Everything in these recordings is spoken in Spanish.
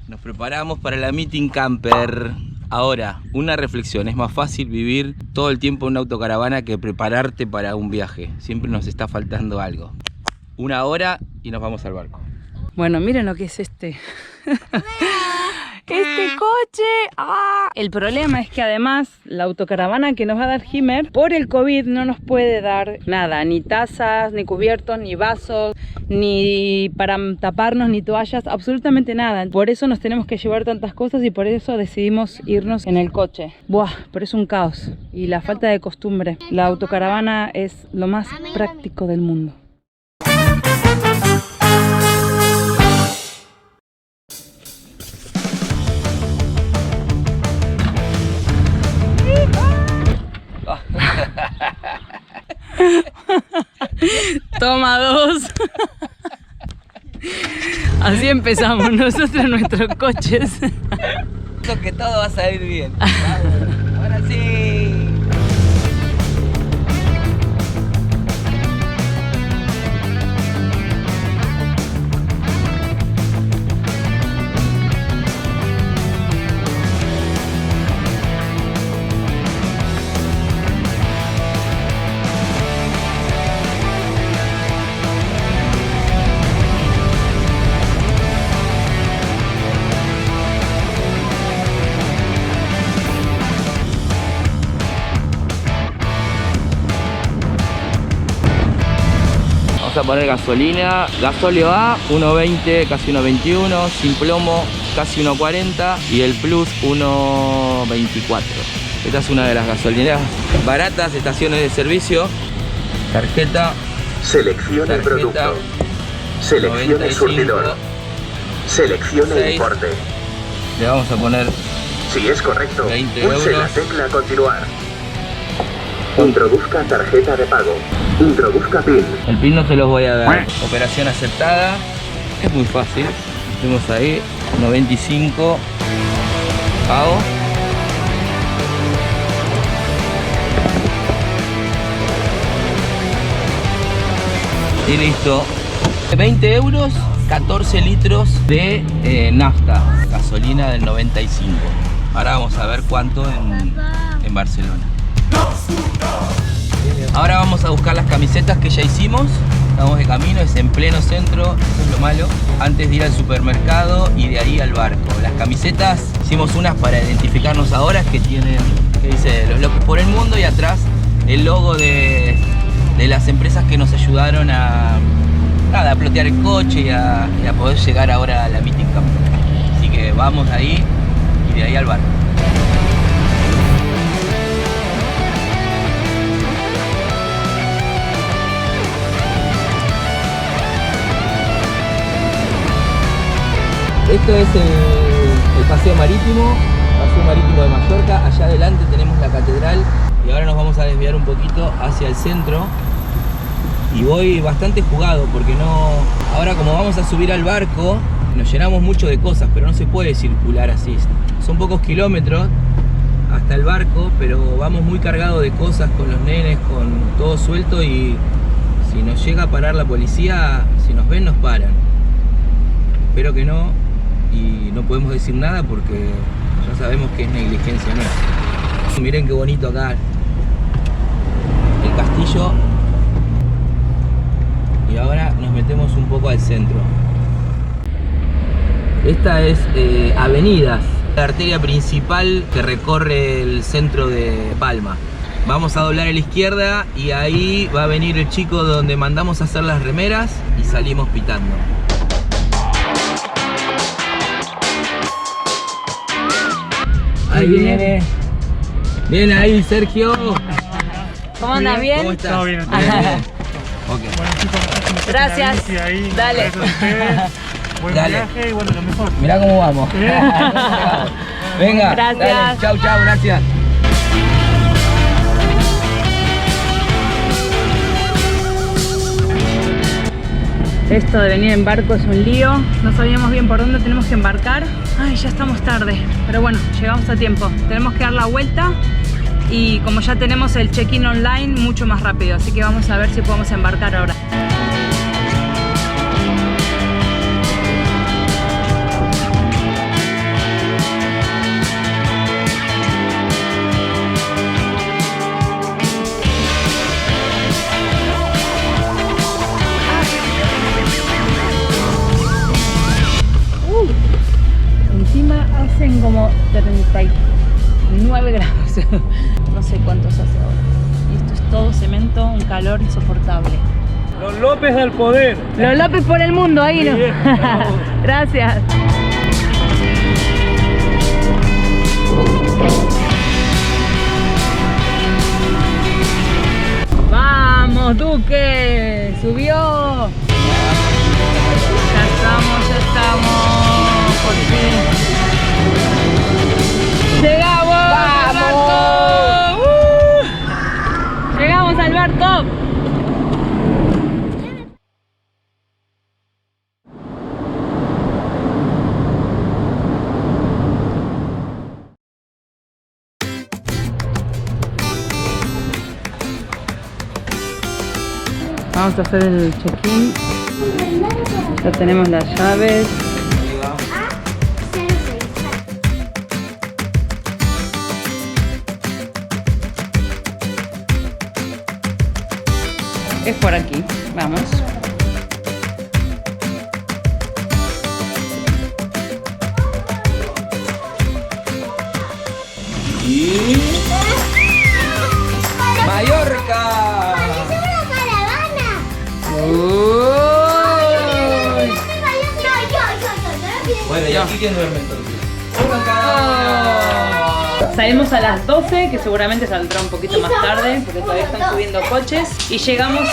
Nos preparamos para la meeting camper. Ahora, una reflexión, es más fácil vivir todo el tiempo en una autocaravana que prepararte para un viaje. Siempre nos está faltando algo. 1 hora y nos vamos al barco. Bueno, miren lo que es este coche. ¡Ah! El problema es que además la autocaravana que nos va a dar Himer por el COVID no nos puede dar nada, ni tazas, ni cubiertos, ni vasos, ni para taparnos, ni toallas, absolutamente nada. Por eso nos tenemos que llevar tantas cosas y por eso decidimos irnos en el coche. Buah, pero es un caos y la falta de costumbre. La autocaravana es lo más práctico del mundo. Toma 2. Así empezamos nosotros en nuestros coches. Creo que todo va a salir bien. Vamos, ahora sí. A poner gasolina, gasóleo A 1.20, casi 1.21, sin plomo casi 1.40 y el plus 1.24. Esta es una de las gasolineras baratas, estaciones de servicio. Tarjeta, seleccione el producto, seleccione el surtidor, seleccione el importe. Le vamos a poner, si es correcto, 20 pulse euros. la tecla continuar. Introduzca tarjeta de pago. Introduzca PIN. El PIN no se los voy a dar. Operación aceptada. Es muy fácil. Tenemos ahí 95. Pago. Y listo. 20 euros, 14 litros de nafta. Gasolina del 95. Ahora vamos a ver cuánto en Barcelona. Ahora vamos a buscar las camisetas que ya hicimos. Estamos de camino, es en pleno centro, eso es lo malo. Antes de ir al supermercado y de ahí al barco. Las camisetas hicimos unas para identificarnos ahora que tienen, que dice Los Locos por el Mundo y atrás el logo de las empresas que nos ayudaron a plotear el coche y a poder llegar ahora a la meeting camp. Así que vamos ahí y de ahí al barco. Esto es el paseo marítimo de Mallorca. Allá adelante tenemos la catedral y ahora nos vamos a desviar un poquito hacia el centro. Y voy bastante jugado porque ahora como vamos a subir al barco, nos llenamos mucho de cosas, pero no se puede circular así. Son pocos kilómetros hasta el barco, pero vamos muy cargados de cosas con los nenes, con todo suelto y si nos llega a parar la policía, si nos ven nos paran. Espero que no. Y no podemos decir nada porque ya sabemos que es negligencia nuestra. Miren qué bonito acá el castillo. Y ahora nos metemos un poco al centro. Esta es Avenidas, la arteria principal que recorre el centro de Palma. Vamos a doblar a la izquierda y ahí va a venir el chico donde mandamos a hacer las remeras y salimos pitando. Ahí viene. Bien ahí, Sergio. ¿Cómo andan? ¿Bien? ¿Cómo estás? Todo bien. Bien, bien. Okay. Bueno, chicos, Gracias. ahí, Dale. gracias a ustedes. Buen Dale. viaje y bueno, lo mejor. Mirá cómo vamos. Venga. Gracias. Dale. Chau, chau, gracias. Esto de venir en barco es un lío. No sabíamos bien por dónde tenemos que embarcar. Ay, ya estamos tarde. Pero bueno, llegamos a tiempo. Tenemos que dar la vuelta y como ya tenemos el check-in online, mucho más rápido. Así que vamos a ver si podemos embarcar ahora. hacen como 39 grados. No sé cuántos hace ahora. Y esto es todo cemento, un calor insoportable. Los López al poder. Los López por el mundo, ahí no. Bien. Gracias. ¡Vamos, Duque! ¡Subió! Ya estamos, por fin. ¡Llegamos! ¡Vamos! ¡Llegamos al bar top! Vamos a hacer el check-in. Ya tenemos las llaves. Es por aquí. Vamos. Y... ¡Mallorca! Bueno, ¿y aquí quién duerme entonces? Salimos a las 12, que seguramente saldrá un poquito más tarde, porque todavía están subiendo coches. Y llegamos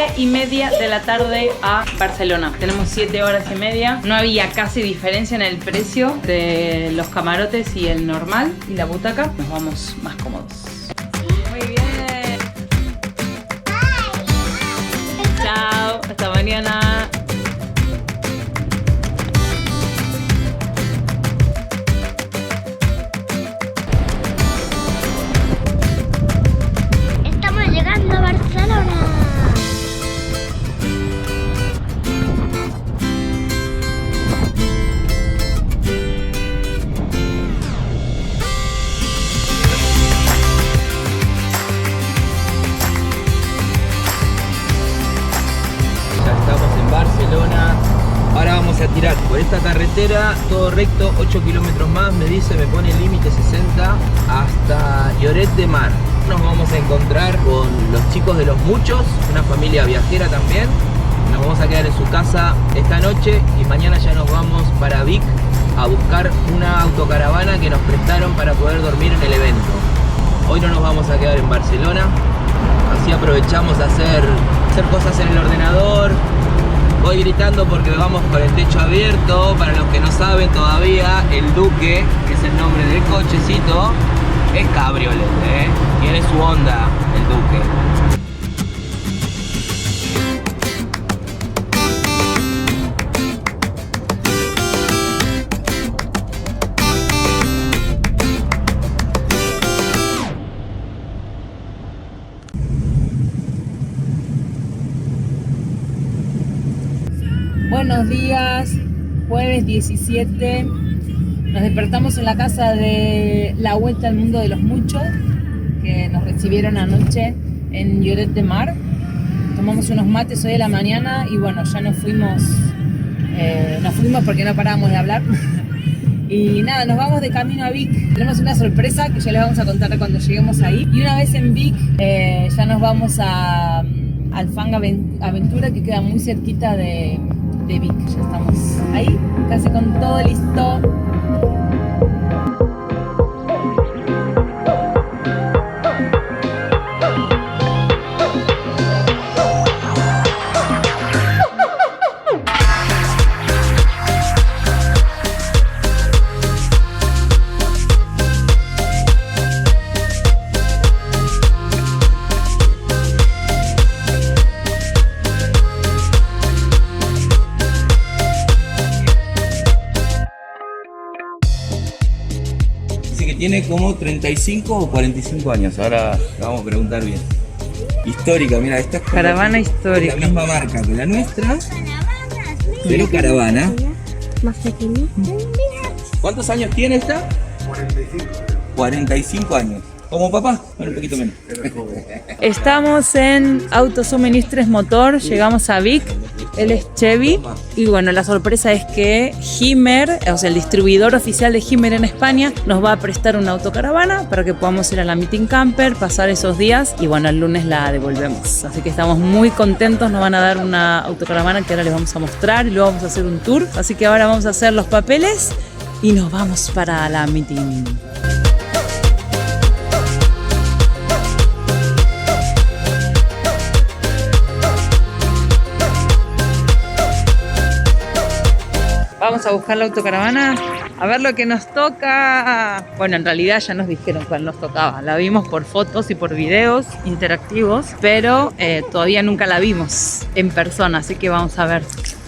7:30 de la tarde a Barcelona. Tenemos 7 horas y media. No había casi diferencia en el precio de los camarotes y el normal. Y la butaca, nos vamos más cómodos. Muy bien. Chao, hasta mañana. Estamos llegando a Barcelona. Barcelona. Ahora vamos a tirar por esta carretera, todo recto, 8 kilómetros más, me dice, me pone el límite 60 hasta Lloret de Mar. Nos vamos a encontrar con los chicos de Los Muchos, una familia viajera también. Nos vamos a quedar en su casa esta noche y mañana ya nos vamos para Vic a buscar una autocaravana que nos prestaron para poder dormir en el evento. Hoy no nos vamos a quedar en Barcelona, así aprovechamos a hacer cosas en el ordenador. Voy gritando porque vamos con el techo abierto. Para los que no saben todavía, el Duque, que es el nombre del cochecito, es cabriolet, tiene su onda el Duque. Buenos días, jueves 17. Nos despertamos en la casa de La Vuelta al Mundo de Los Muchos, que nos recibieron anoche en Lloret de Mar. Tomamos unos mates hoy a la mañana y bueno, ya nos fuimos porque no parábamos de hablar. Y nada, nos vamos de camino a Vic. Tenemos una sorpresa que ya les vamos a contar cuando lleguemos ahí. Y una vez en Vic, ya nos vamos al Fang Aventura, que queda muy cerquita de Vic. Ya estamos ahí, casi con todo listo. Tiene como 35 o 45 años, ahora le vamos a preguntar bien. Histórica, mira, esta es caravana histórica. La misma marca que la nuestra, pero caravana. Más pequeñita. ¿Cuántos años tiene esta? 45. 45 años. ¿Como papá? Bueno, un poquito menos. Estamos en Autosuministres Motor, llegamos a Vic Él es Chevy. Y bueno, la sorpresa es que Himmer, o sea, el distribuidor oficial de Himmer en España, nos va a prestar una autocaravana para que podamos ir a la Meeting Camper, pasar esos días y bueno, el lunes la devolvemos. Así que estamos muy contentos, nos van a dar una autocaravana que ahora les vamos a mostrar y luego vamos a hacer un tour. Así que ahora vamos a hacer los papeles y nos vamos para la Meeting. Vamos a buscar la autocaravana, a ver lo que nos toca. Bueno, en realidad ya nos dijeron cuál nos tocaba. La vimos por fotos y por videos interactivos, pero todavía nunca la vimos en persona, así que vamos a ver.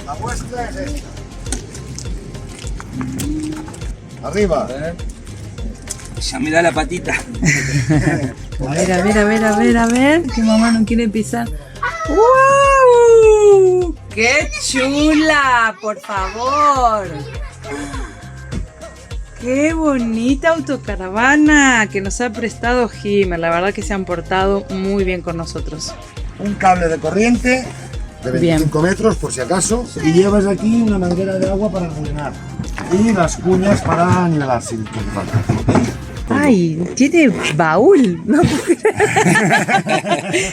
La muestra es esta. Arriba. Ya me da la patita. A ver, que mamá no quiere pisar. ¡Wow! ¡Qué chula! Por favor. ¡Qué bonita autocaravana que nos ha prestado Himmer! La verdad que se han portado muy bien con nosotros. Un cable de corriente de 25 metros por si acaso. Y llevas aquí una manguera de agua para rellenar. Y las cuñas para nivelar si te falta. ¡Ay! Tiene baúl. No puedo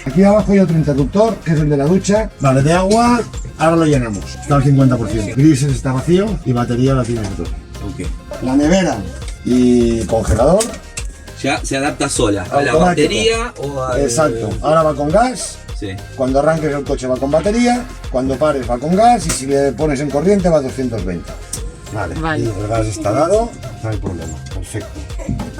Aquí abajo hay otro interruptor, que es el de la ducha. Vale, de agua, ahora lo llenamos. Está al 50%. Grises está vacío y batería la tienes de todo. Ok. La nevera y congelador. Ya se adapta sola a la Automático. batería o a... Exacto. Ahora va con gas. Sí. Cuando arranques el coche va con batería. Cuando pares va con gas. Y si le pones en corriente va a 220. Vale. Vale. Y el gas está dado. No hay problema. Perfecto.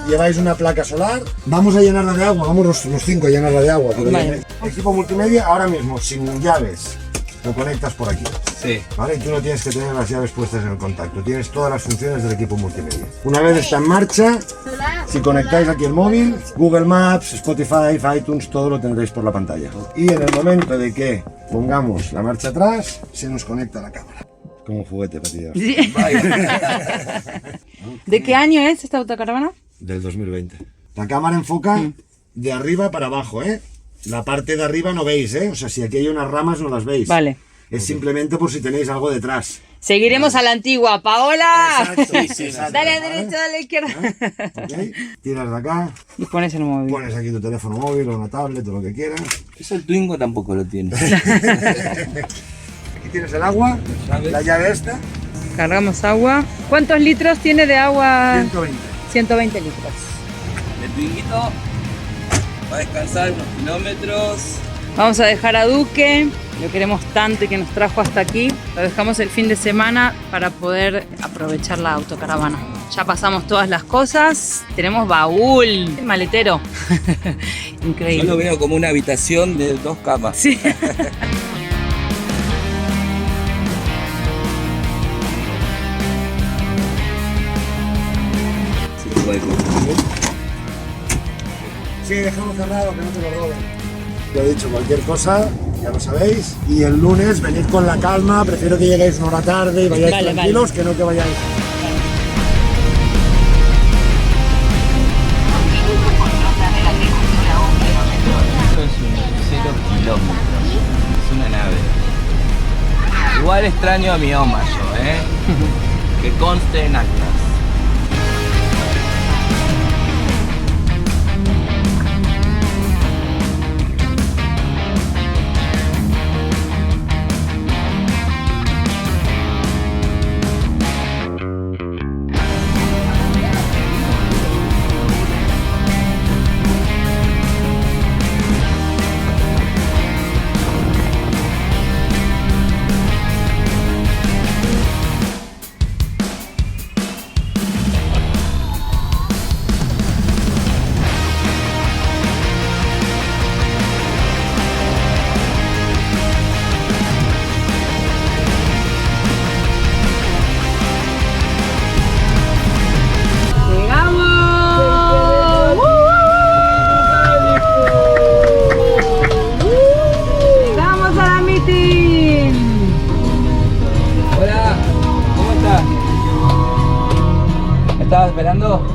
Lleváis una placa solar. Vamos a llenarla de agua. Vamos los 5 a llenarla de agua. Vale. El equipo multimedia ahora mismo sin llaves. Lo conectas por aquí. Sí. ¿Vale? Y tú no tienes que tener las llaves puestas en el contacto. Tienes todas las funciones del equipo multimedia. Una vez está en marcha, si conectáis aquí el móvil, Google Maps, Spotify, iTunes, todo lo tendréis por la pantalla. Y en el momento de que pongamos la marcha atrás, se nos conecta la cámara. Como un juguete para ti. Sí. ¿De qué año es esta autocaravana? Del 2020. La cámara enfoca de arriba para abajo, ¿eh? La parte de arriba no veis, ¿eh? O sea, si aquí hay unas ramas no las veis. Vale. Es simplemente por si tenéis algo detrás. Seguiremos a la antigua. ¡Paola! Exacto, exacto, Dale a la ¿vale? derecha, dale a la izquierda. ¿Ok? Tiras de acá, Y pones el móvil. pones aquí tu teléfono móvil o una tablet o lo que quieras. Eso el Twingo tampoco lo tiene. Aquí tienes el agua, la llave esta, Cargamos agua. ¿Cuántos litros tiene de agua? 120. 120 litros. El Twinguito va a descansar unos kilómetros. Vamos a dejar a Duque, lo queremos tanto y que nos trajo hasta aquí. Lo dejamos el fin de semana para poder aprovechar la autocaravana. Ya pasamos todas las cosas, tenemos baúl, maletero. Yo Increíble. lo veo como una habitación de 2 camas. Sí. Sí, déjalo cerrado, que no te lo roben. Lo he dicho, cualquier cosa, ya lo sabéis. Y el lunes venid con la calma, prefiero que lleguéis una hora tarde y vayáis Vale, tranquilos, que no que vayáis. Esto es un 0 kilómetros. Es una nave. Igual extraño a mi oma yo, ¿eh? Que conste en actas. ¡Llegamos a la meeting! Hola, ¿cómo estás? ¿Me estabas esperando?